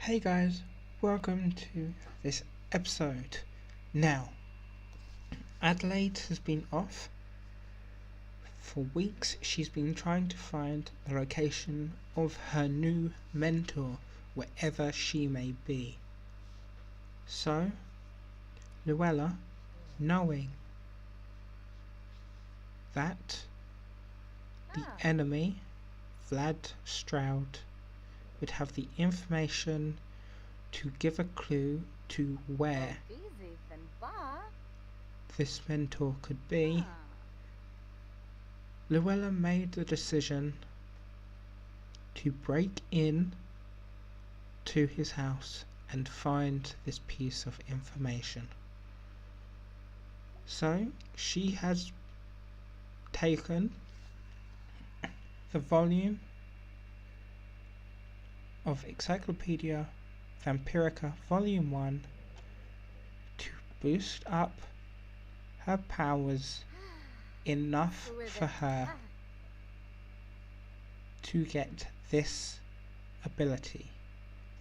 Hey guys, welcome to this episode. Now, Adelaide has been off. For weeks, she's been trying to find the location of her new mentor, wherever she may be. So, Luella, knowing that the enemy, Vlad Stroud, would have the information to give a clue to where this mentor could be, Luella made the decision to break in to his house and find this piece of information. So she has taken the volume of Encyclopedia Vampirica Volume 1 to boost up her powers enough for her to get this ability,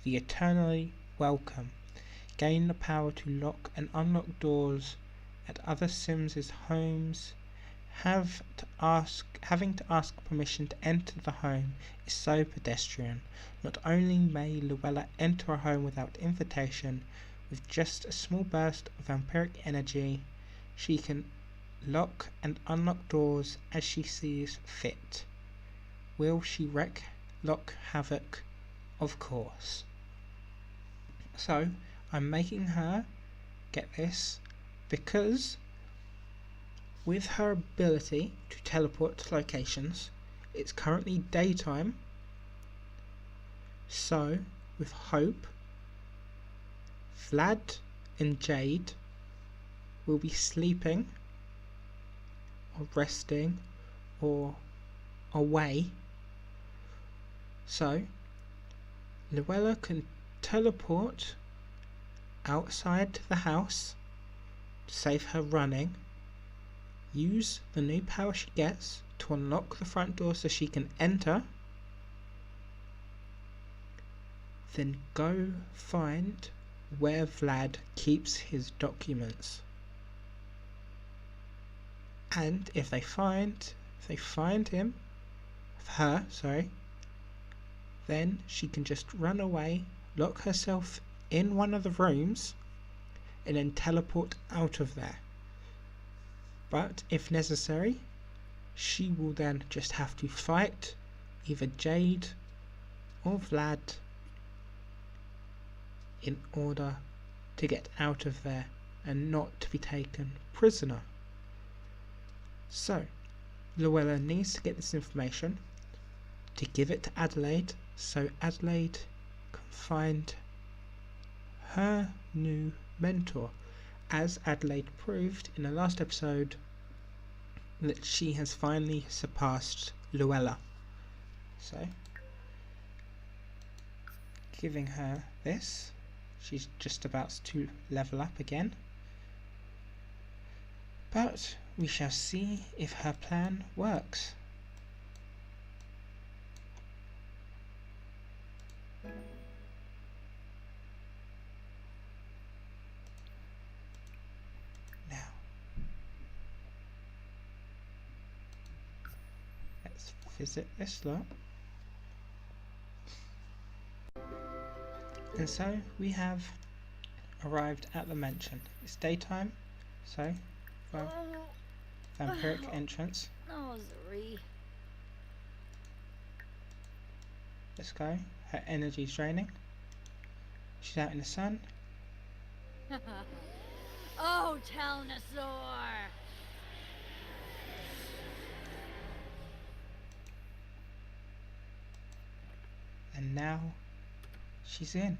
the Eternally Welcome. Gain the power to lock and unlock doors at other Sims' homes. Having to ask permission to enter the home is so pedestrian. Not only may Luella enter a home without invitation, with just a small burst of vampiric energy, she can lock and unlock doors as she sees fit. Will she wreak havoc? Of course. So, I'm making her get this because with her ability to teleport to locations, it's currently daytime, so with hope, Vlad and Jade will be sleeping or resting or away, so Luella can teleport outside the house to save her running, use the new power she gets to unlock the front door so she can enter, then go find where Vlad keeps his documents. And if they find her, then she can just run away, lock herself in one of the rooms, and then teleport out of there. But if necessary, she will then just have to fight either Jade or Vlad in order to get out of there and not to be taken prisoner. So, Luella needs to get this information to give it to Adelaide so Adelaide can find her new mentor, as Adelaide proved in the last episode that she has finally surpassed Luella. So, giving her this, she's just about to level up again. But we shall see if her plan works. Now, let's visit this lot. And so we have arrived at the mansion. It's daytime, so vampiric entrance. Let's go. Her energy's draining. She's out in the sun. Oh, Telnosaur! And now she's in.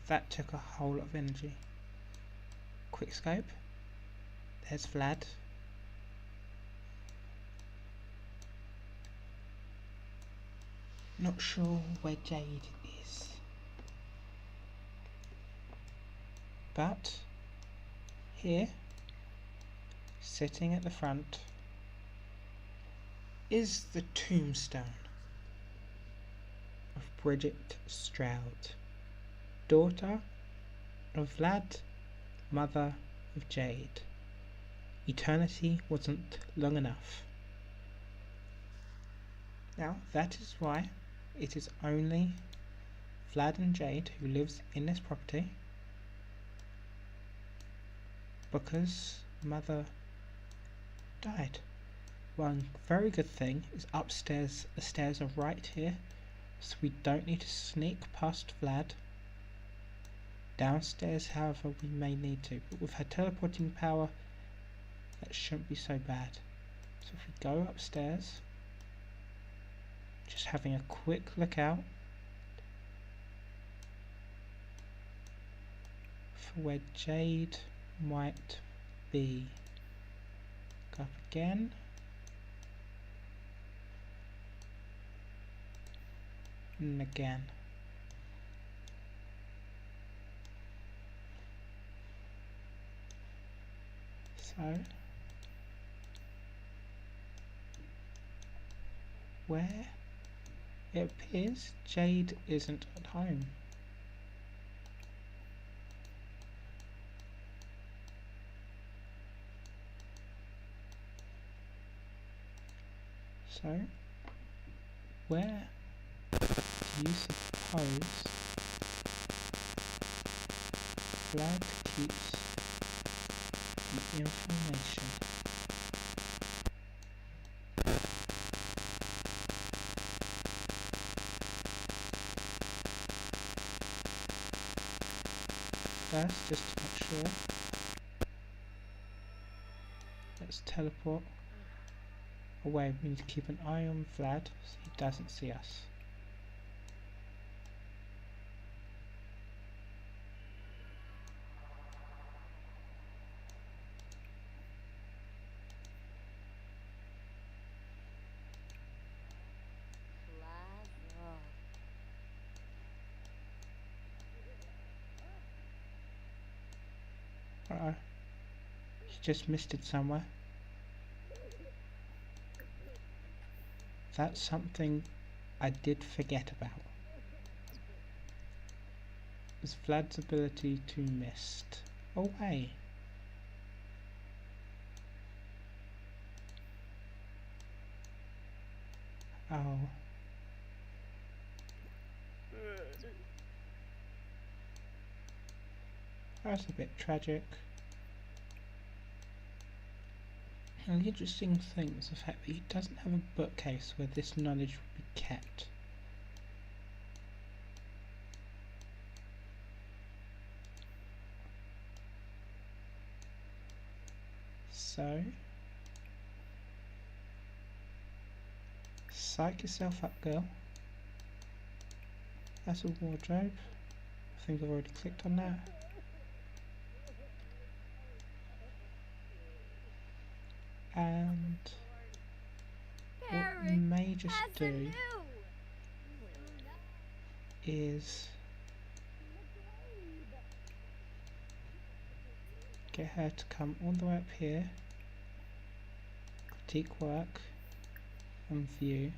That took a whole lot of energy. Quick scope. There's Vlad. Not sure where Jade is, but here, sitting at the front, is the tombstone of Bridget Stroud. daughter of Vlad, mother of Jade. Eternity wasn't long enough. Now that is why it is only Vlad and Jade who lives in this property, because mother died. One very good thing is upstairs, the stairs are right here, so we don't need to sneak past Vlad. Downstairs, however, we may need to, but with her teleporting power, that shouldn't be so bad. So if we go upstairs, just having a quick look out for where Jade might be. Go up again. And again. So, where it appears Jade isn't at home. So, where do you suppose Vlad keeps the information? First, just to make sure, let's teleport away. We need to keep an eye on Vlad so he doesn't see us. Uh-oh. He just missed it somewhere. That's something I did forget about. Is Vlad's ability to mist. Oh hey. Oh. That's a bit tragic. And the interesting thing is the fact that he doesn't have a bookcase where this knowledge would be kept. So, psych yourself up, girl. That's a wardrobe. I think I've already clicked on that. And what we may just do is get her to come all the way up here, critique work and view.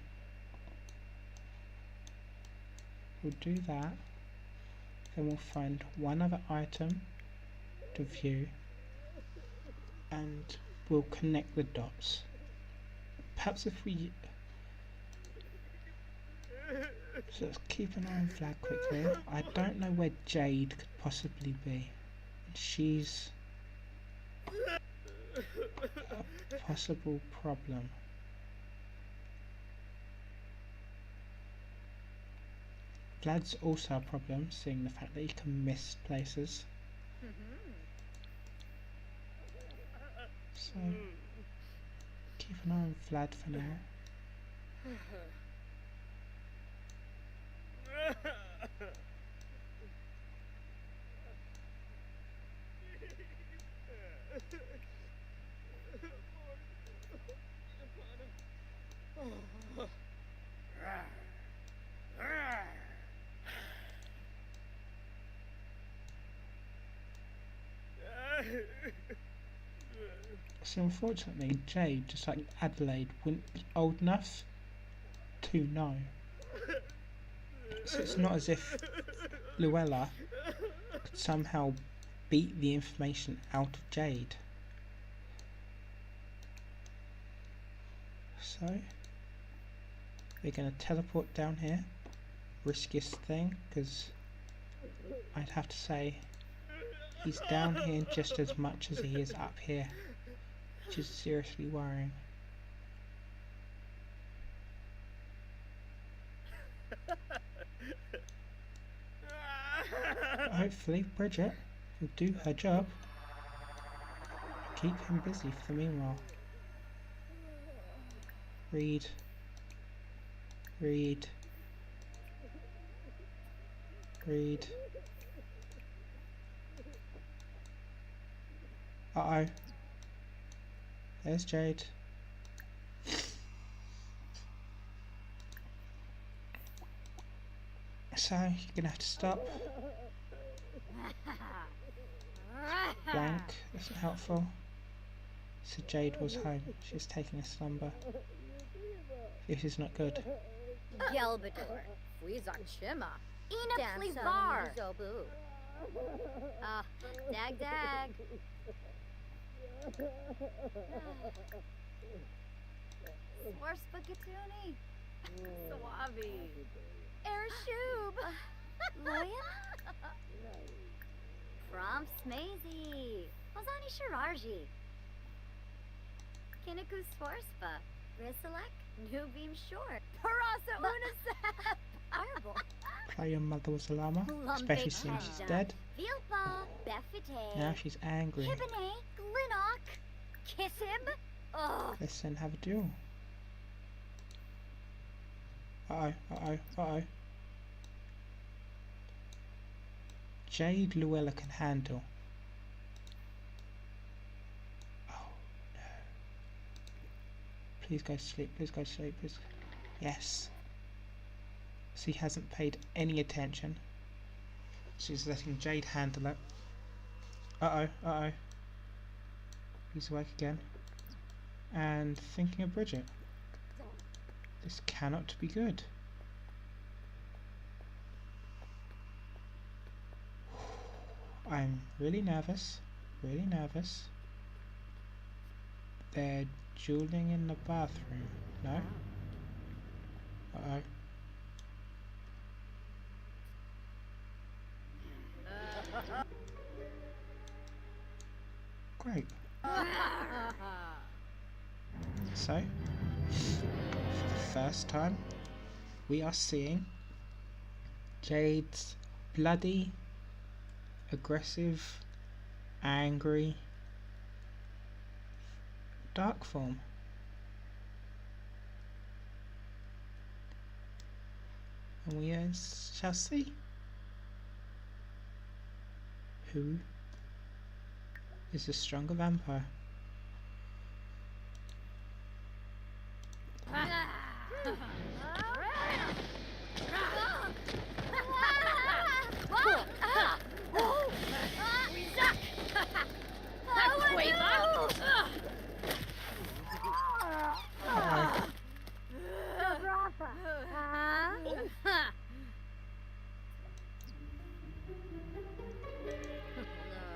We'll do that, then we'll find one other item to view and we'll connect the dots. Perhaps if we... So let's keep an eye on Vlad quickly. I don't know where Jade could possibly be. She's a possible problem. Vlad's also a problem, seeing the fact that he can miss places. So, keep an eye on Vlad for now. So unfortunately, Jade, just like Adelaide, wouldn't be old enough to know. So it's not as if Luella could somehow beat the information out of Jade. So we're going to teleport down here. Riskiest thing, because I'd have to say he's down here just as much as he is up here, which is seriously worrying. Hopefully Bridget will do her job. Keep him busy for the meanwhile. Read. Read. Read. Uh-oh. There's Jade. So, you're gonna have to stop. Blank, isn't helpful. So Jade was home. She's taking a slumber. This is not good. Gelbador. Fwizak Shima. Ina Plivar. Zobu. Dag dag. Swarspagatooni. Swabi. Ershub. Loyan? From Smazy. Ozani Shirarji. Kinaku Swarspa. Risalek. Nubim Short. Parasa Unasap. Fireball. Play your mother was a llama, especially since she's dead. Vilpa. Befite. Now she's angry. Hibine. Glinnock. Kiss him. Ugh. Let's then have a duel. Uh-oh, uh-oh, uh-oh. Jade Luella can handle. Oh no. Please go to sleep, please go to sleep, please. Yes. She hasn't paid any attention. She's letting Jade handle it. Uh-oh, uh-oh. He's awake again. And thinking of Bridget. This cannot be good. I'm really nervous. Really nervous. They're dueling in the bathroom. No? Uh-oh. Great. So, for the first time, we are seeing Jade's bloody, aggressive, angry, dark form. And we shall see who is the stronger vampire.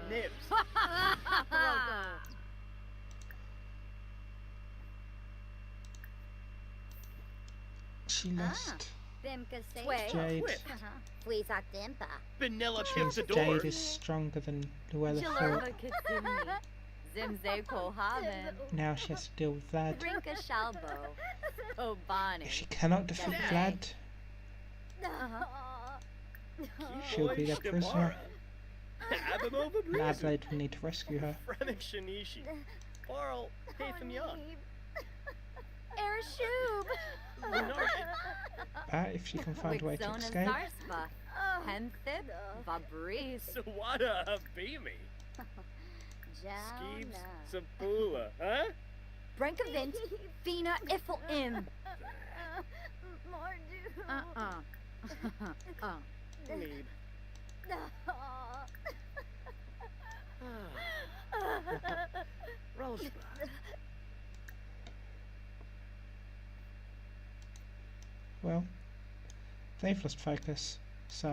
Nibs. She lost. Jade. Jade. Fwizak Dimpa. Vanilla Means Pizza Jade is stronger than Luella thought. Zimze Haven. Now she has to deal with Vlad. Brinka Shalbo. Obani. If she cannot defeat Vlad, she'll be the prisoner. And Adelaide will need to rescue her. Frenik Shinishi. Barl, Payfamyan. Ershub. But if she can find a way to escape, Henthib. Vabris. Sawada Habimi. Skeeves Sabula, huh? Brankavint. Fina Ifel Im. Need. Rosebud. well, they've lost focus, so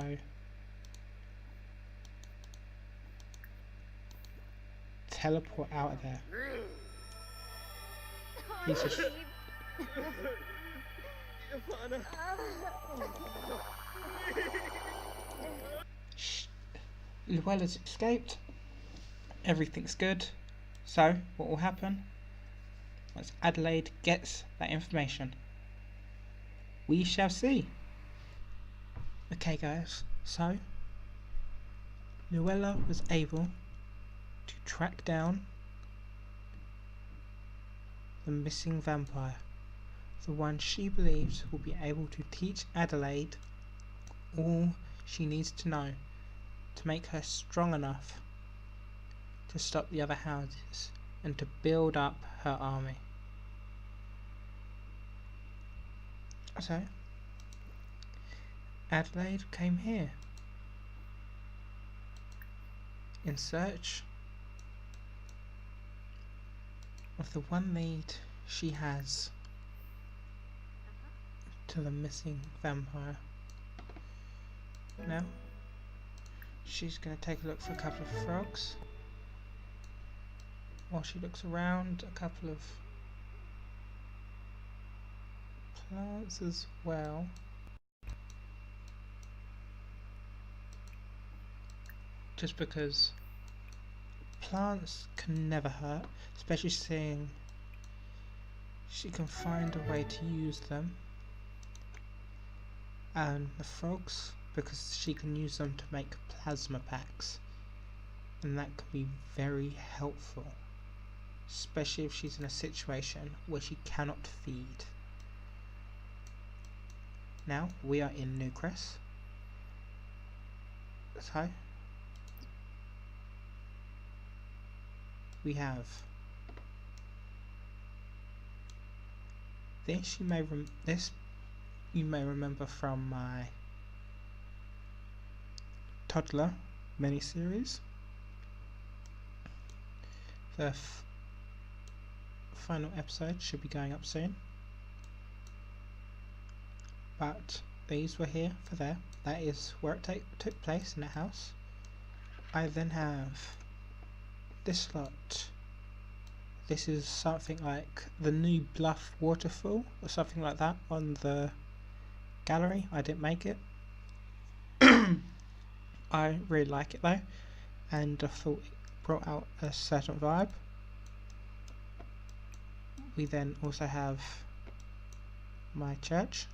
teleport out of there. He's just Ivana. Shh. Luella's escaped. Everything's good. So, what will happen once Adelaide gets that information? We shall see. Okay guys, so Luella was able to track down the missing vampire, the one she believes will be able to teach Adelaide all she needs to know to make her strong enough to stop the other houses and to build up her army. So Adelaide came here in search of the one lead she has to the missing vampire. Now she's going to take a look for a couple of frogs. While she looks around, a couple of plants as well. Just because plants can never hurt, especially seeing she can find a way to use them. And the frogs, because she can use them to make plasma packs, and that can be very helpful, especially if she's in a situation where she cannot feed. Now we are in Newcrest, so we have this. You may remember from my toddler miniseries. The final episode should be going up soon, but these were here for there. That is where it took place, in a house. I then have this lot. This is something like the new Bluff waterfall or something like that on the gallery. I didn't make it. I really like it though, and I thought it brought out a certain vibe. We then also have my church,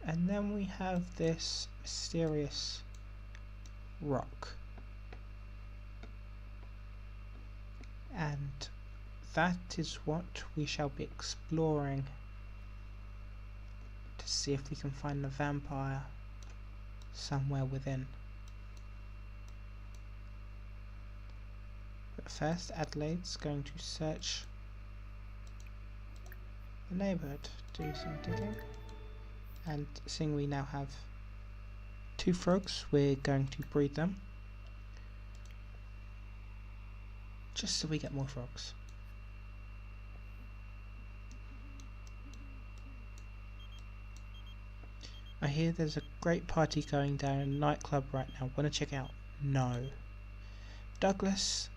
and then we have this mysterious rock, and that is what we shall be exploring to see if we can find the vampire somewhere within. But first, Adelaide's going to search the neighbourhood, do some digging, and seeing we now have 2 frogs, we're going to breed them just so we get more frogs. I hear there's a great party going down in a nightclub right now. Wanna check it out? No. Douglas,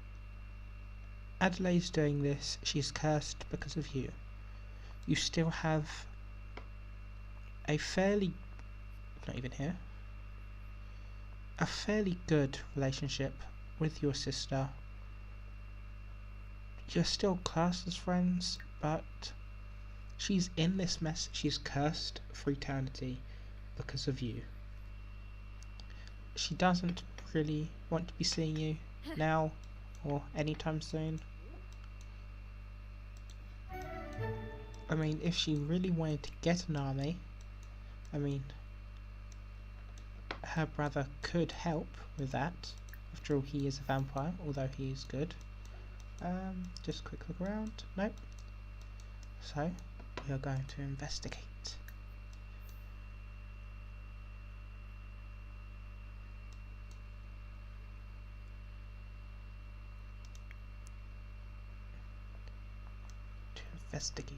Adelaide's doing this. She's cursed because of you. You still have a fairly, not even here, a fairly good relationship with your sister. You're still classed as friends, but she's in this mess. She's cursed for eternity because of you. She doesn't really want to be seeing you now or anytime soon. I mean, if she really wanted to get an army, I mean, her brother could help with that. After all, he is a vampire, although he is good. Just a quick look around. Nope. So, we are going to investigate. Investigate.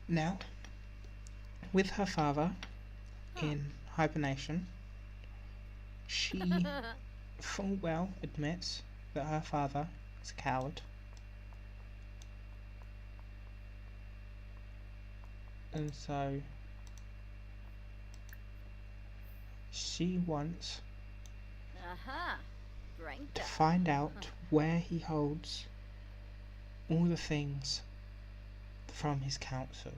Now, With her father in hibernation, she full well admits that her father is a coward. And so she wants to Branka. find out where he holds all the things from his council.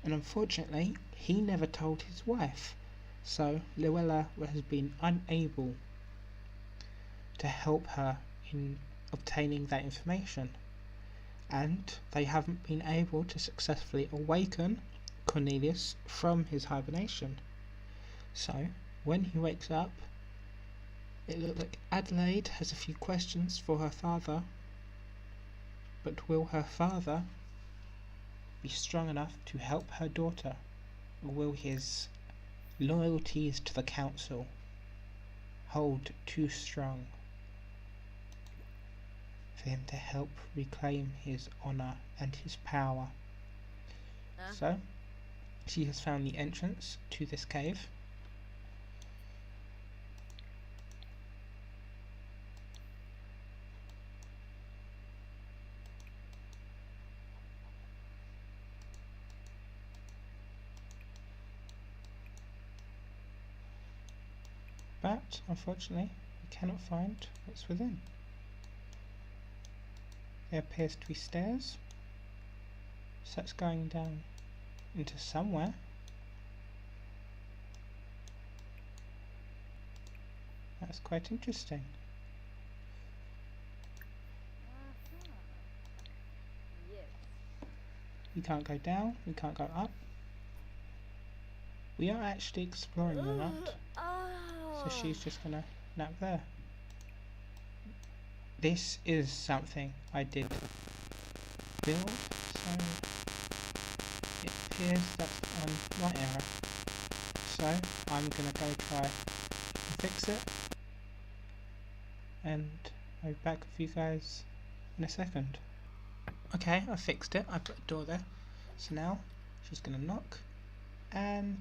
And unfortunately, he never told his wife, so Luella has been unable to help her in obtaining that information. And they haven't been able to successfully awaken Cornelius from his hibernation. So, when he wakes up, it looks like Adelaide has a few questions for her father, but will her father be strong enough to help her daughter? Or will his loyalties to the council hold too strong for him to help reclaim his honour and his power? So, she has found the entrance to this cave. But, unfortunately, we cannot find what's within. There appears to be stairs, so that's going down into somewhere. That's quite interesting. Yes. We can't go down, we can't go up. We are actually exploring the nut, so she's just gonna nap there. This is something I did build, so it appears that's on my error. So I'm gonna go try and fix it, and I'll be back with you guys in a second. Okay, I fixed it. I put a door there. So now she's gonna knock, and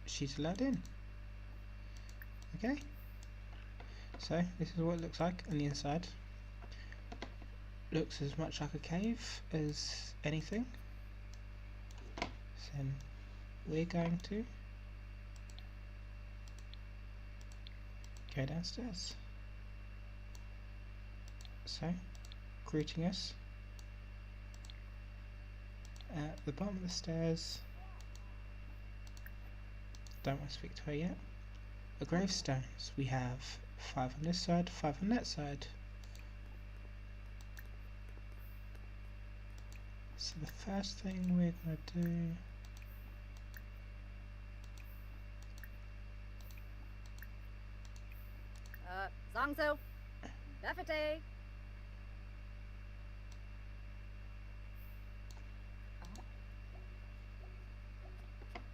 she's allowed in. Okay, so this is what it looks like on the inside. Looks as much like a cave as anything. So we're going to go downstairs. So, greeting us at the bottom of the stairs. Don't want to speak to her yet. The gravestones. We have 5 on this side, 5 on that side. So the first thing we're going to do Zongzo. Befete.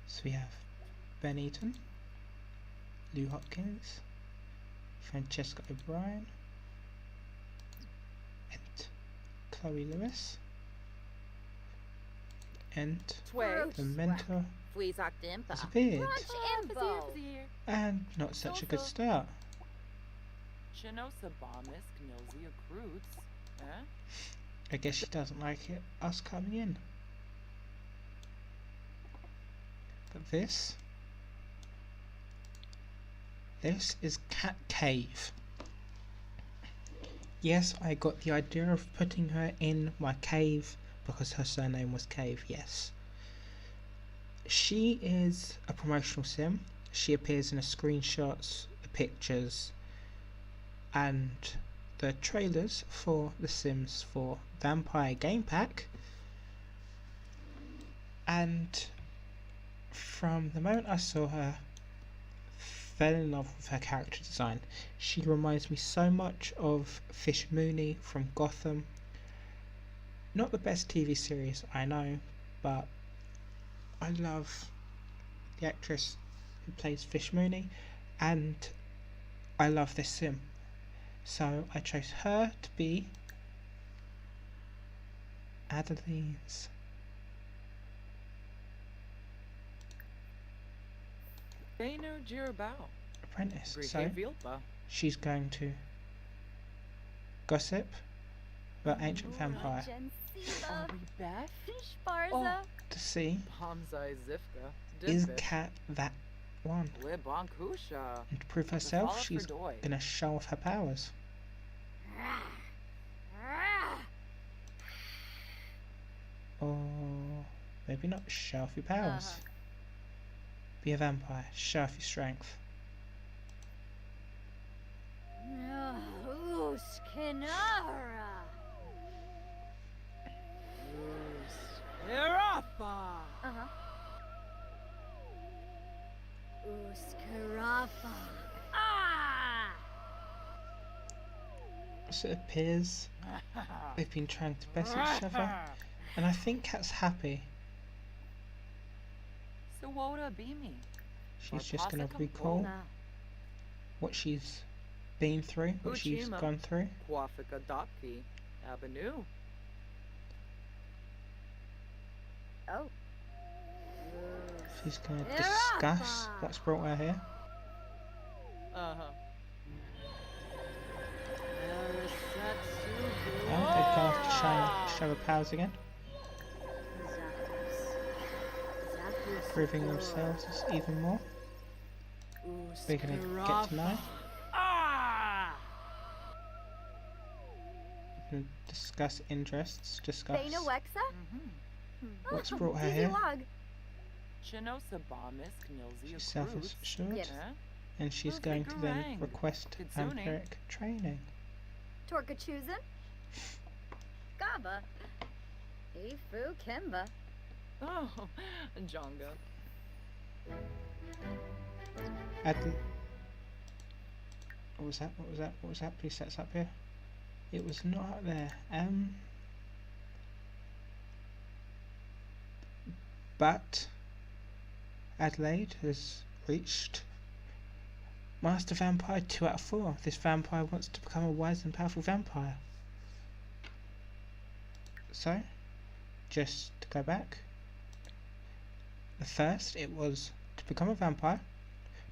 So we have Ben Eaton, Lou Hopkins, Francesca O'Brien, and Chloe Lewis, and the mentor has appeared, and not such a good start. I guess she doesn't like it, us coming in. But this is Cat Cave. Yes, I got the idea of putting her in my cave because her surname was Cave, yes. She is a promotional sim. She appears in the screenshots, the pictures, and the trailers for The Sims 4 Vampire Game Pack. And from the moment I saw her, fell in love with her character design. She reminds me so much of Fish Mooney from Gotham. Not the best TV series, I know, but I love the actress who plays Fish Mooney, and I love this sim. So I chose her to be Adelaide's Beno Jirabao. apprentice. So Brige Vilpa. she's going to gossip about ancient vampire Jensiba. Beth? Sparza. to see Hamzai Zifka. is Dimpit. Kat that one. Libonkusha. And to prove herself, she's gonna show off her powers. Or maybe not show off your powers. Be a vampire, show off your strength. Uskinara. Irafa. Uskarafa. Ah! So it appears they've been trying to best each other, and I think Kat's happy. So Woda Beamy. She's just gonna recall what she's been through, what she's Uchima. gone through. Kwafika Dopki. Abanu. Oh. She's gonna discuss what's brought her here. Oh, they've gone off to show her powers again, proving themselves as even more. We're gonna get to know and discuss interests, discuss Bena Wexa? what's brought her here. Chinosa Bamis Knilzi She's self-assured, Yes. and she's Who's going the to then Garang? request Kitsune? vampiric training. Torkachuzin? Gaba. Ifu Kimba. Oh, Jonga. What was that? What was that? What was that? Please set us up here. It was not up there. But Adelaide has reached Master Vampire 2 out of 4. This vampire wants to become a wise and powerful vampire. So, just to go back. The first, it was to become a vampire,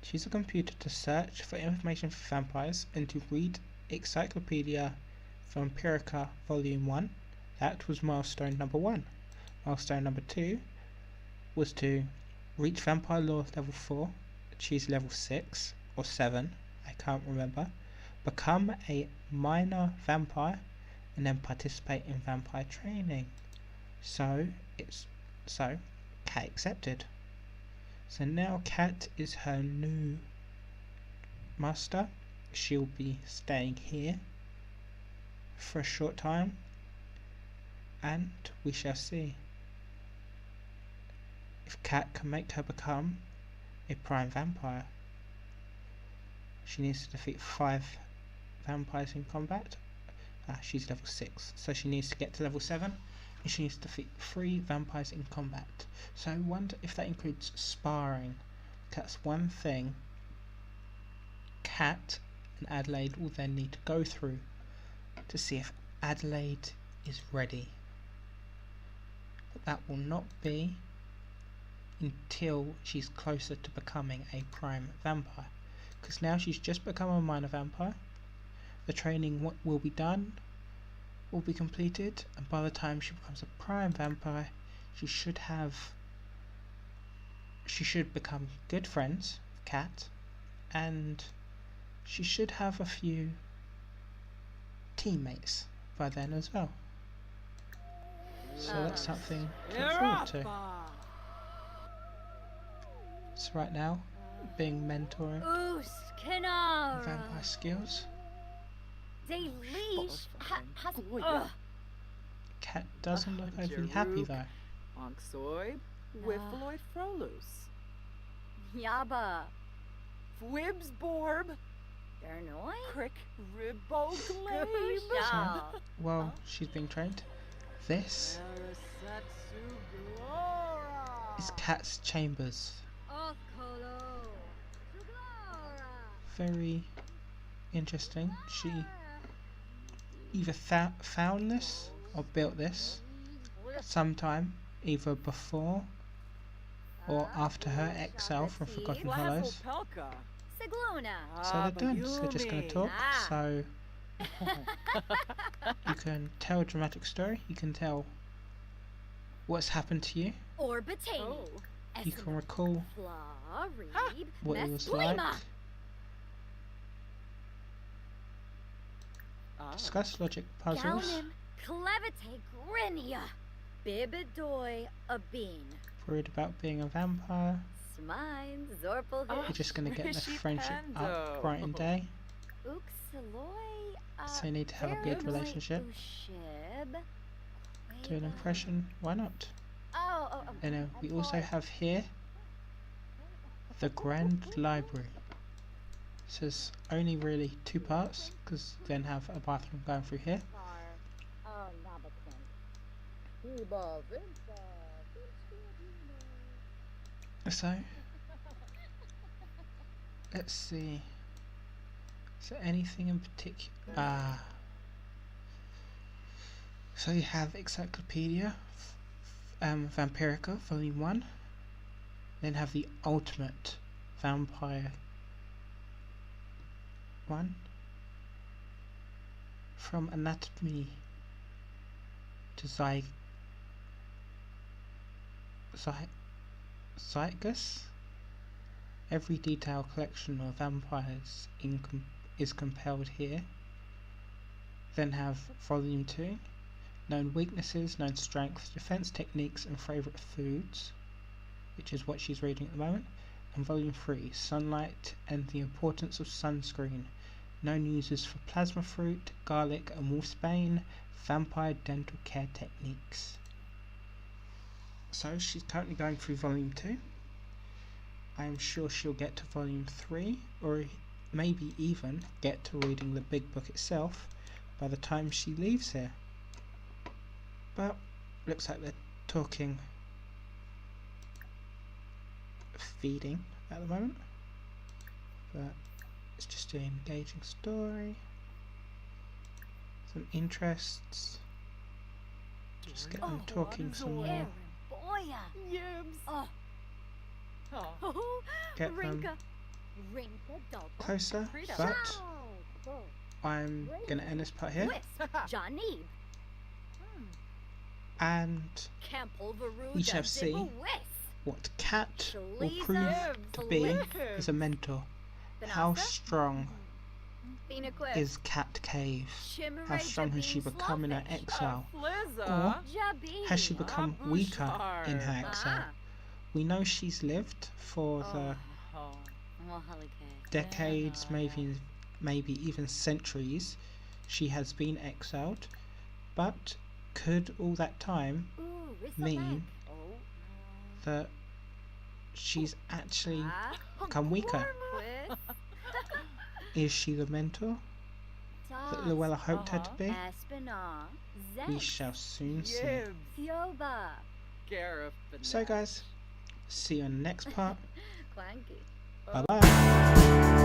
to use a computer to search for information for vampires, and to read Encyclopedia Vampirica Volume 1. That was milestone number 1. Milestone number 2 was to reach Vampire Lore level 4, choose level 6 or 7, I can't remember, become a minor vampire, and then participate in vampire training. So Kat accepted. So now Kat is her new master. She'll be staying here for a short time, and we shall see if Kat can make her become a prime vampire. She needs to defeat 5 vampires in combat. She's level 6, so she needs to get to level 7, and she needs to defeat 3 vampires in combat. So I wonder if that includes sparring. That's one thing Kat and Adelaide will then need to go through to see if Adelaide is ready. But that will not be until she's closer to becoming a prime vampire, because now she's just become a minor vampire. The training will be done, will be completed, and by the time she becomes a prime vampire, she should become good friends with Kat, and she should have a few teammates by then as well. So that's something to look forward to. So right now, being mentoring Uskinara. vampire skills, Delish has. Kat doesn't look overly happy though. Onksoy, Wiffaloy Frolus. Yaba. Fwibs Borb, Dernoi. Crick Ribbo Glabe. Well, she's being trained. This Arasatsu Glora. is Kat's chambers. Okolo. Suglora. Very interesting. She either found this or built this sometime, either before or after her exile from Forgotten Hollows. Pelka. Sigluna. So they're done, so they're just going to talk. Ah. So you can tell a dramatic story, you can tell what's happened to you, Orbitate. Oh. you can recall Florib. what it was like, discuss logic puzzles, Galnim. Clevite. Grinia. Bibidoy. A bean. worried about being a vampire. Smine. Zorpal. You're just going to get this Squishy friendship up Pando. bright and day, Uxaloy. so you need to have a good relationship. Do an impression, why not? Oh. And we also have here the Grand Library. So there's only really 2 parts, because then have a bathroom going through here. So let's see. Is there anything in particular? So you have Encyclopedia Vampirica Volume 1, then have the Ultimate Vampire 1, from Anatomy to Zygus. Every detailed collection of vampires is compiled here. Then have Volume 2, Known Weaknesses, Known Strengths, Defense Techniques and Favourite Foods, which is what she's reading at the moment. And Volume 3, Sunlight and the Importance of Sunscreen, Known Uses for Plasma Fruit, Garlic and Wolfsbane, Vampire Dental Care Techniques. So she's currently going through Volume 2. I am sure she'll get to Volume 3, or maybe even get to reading the big book itself by the time she leaves here. But looks like they're talking feeding at the moment, but it's just an engaging story, some interests, just get them talking some more, Yibs. get them closer, but I'm going to end this part here, Johnny. and we shall see what Cat will prove to be as a mentor. How strong is Cat Cave? How strong has she become in her exile? Or has she become weaker in her exile? We know she's lived for the decades, maybe even centuries she has been exiled, but could all that time mean that she's actually become weaker? Is she the mentor that Luella hoped her to be? We shall soon see. Yibs. Gareth. So guys, see you on the next part. Clanky. Bye bye.